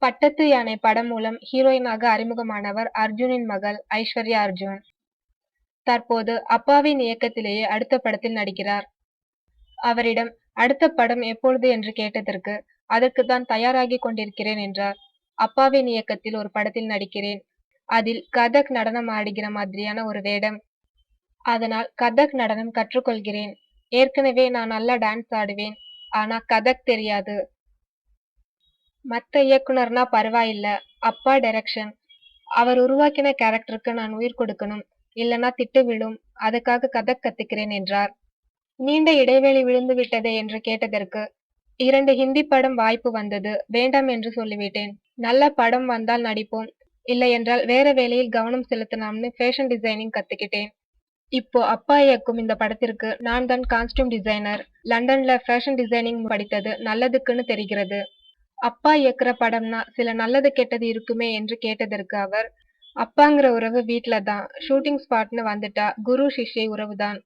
பட்டத்து யானை படம் மூலம் ஹீரோயினாக அறிமுகமானவர் அர்ஜுனின் மகள் ஐஸ்வர்யா அர்ஜுன். தற்போது அப்பாவின் இயக்கத்திலேயே அடுத்த படத்தில் நடிக்கிறார். அவரிடம் அடுத்த படம் எப்பொழுது என்று கேட்டதற்கு, அதற்கு தான் தயாராகி கொண்டிருக்கிறேன் என்றார். அப்பாவின் இயக்கத்தில் ஒரு படத்தில் நடிக்கிறேன். அதில் கதக் நடனம் ஆடுகிற மாதிரியான ஒரு வேடம். அதனால் கதக் நடனம் கற்றுக்கொள்கிறேன். ஏற்கனவே நான் நல்லா டான்ஸ் ஆடுவேன். ஆனா கதக் தெரியாது. மத்த இயக்குனர்னா பரவாயில்ல, அப்பா டைரக்ஷன். அவர் உருவாக்கின கேரக்டருக்கு நான் உயிர் கொடுக்கணும். இல்லனா திட்டு விழும். அதுக்காக கதக் கத்துக்கிறேன் என்றார். நீண்ட இடைவெளி விழுந்து விட்டதே என்று கேட்டதற்கு, 2 ஹிந்தி படம் வாய்ப்பு வந்தது. வேண்டாம் என்று சொல்லிவிட்டேன். நல்ல படம் வந்தால் நடிப்போம். இல்லை என்றால் வேற வேலையில் கவனம் செலுத்தலாம்னு ஃபேஷன் டிசைனிங் கத்துக்கிட்டேன். இப்போ அப்பா இயக்கும் இந்த படத்திற்கு நான் தான் காஸ்டியூம் டிசைனர். லண்டன்ல ஃபேஷன் டிசைனிங் படித்தது நல்லதுக்குன்னு தெரிகிறது. அப்பா இயக்குற படம்னா சில நல்லது கெட்டது இருக்குமே என்று கேட்டதற்கு அவர், அப்பாங்கிற உறவு வீட்ல தான். ஷூட்டிங் ஸ்பாட்னு வந்துட்டா குரு சிஷ்யை உறவுதான்.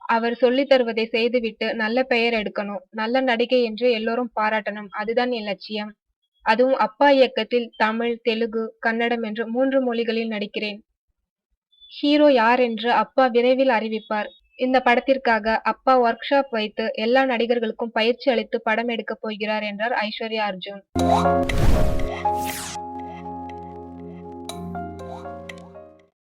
அவர் சொல்லி தருவதை செய்துவிட்டு நல்ல பெயர் எடுக்கணும். நல்ல நடிகை என்று எல்லோரும் பாராட்டணும். அதுதான் என் லட்சியம். அதுவும் அப்பா இயக்கத்தில் தமிழ், தெலுங்கு, கன்னடம் என்று 3 மொழிகளில் நடிக்கிறேன். ஹீரோ யார் என்று அப்பா விரைவில் அறிவிப்பார். இந்த படத்திற்காக அப்பா ஒர்க் ஷாப் வைத்து எல்லா நடிகர்களுக்கும் பயிற்சி அளித்து படம் எடுக்கப் போகிறார் என்றார் ஐஸ்வர்யா அர்ஜுன்.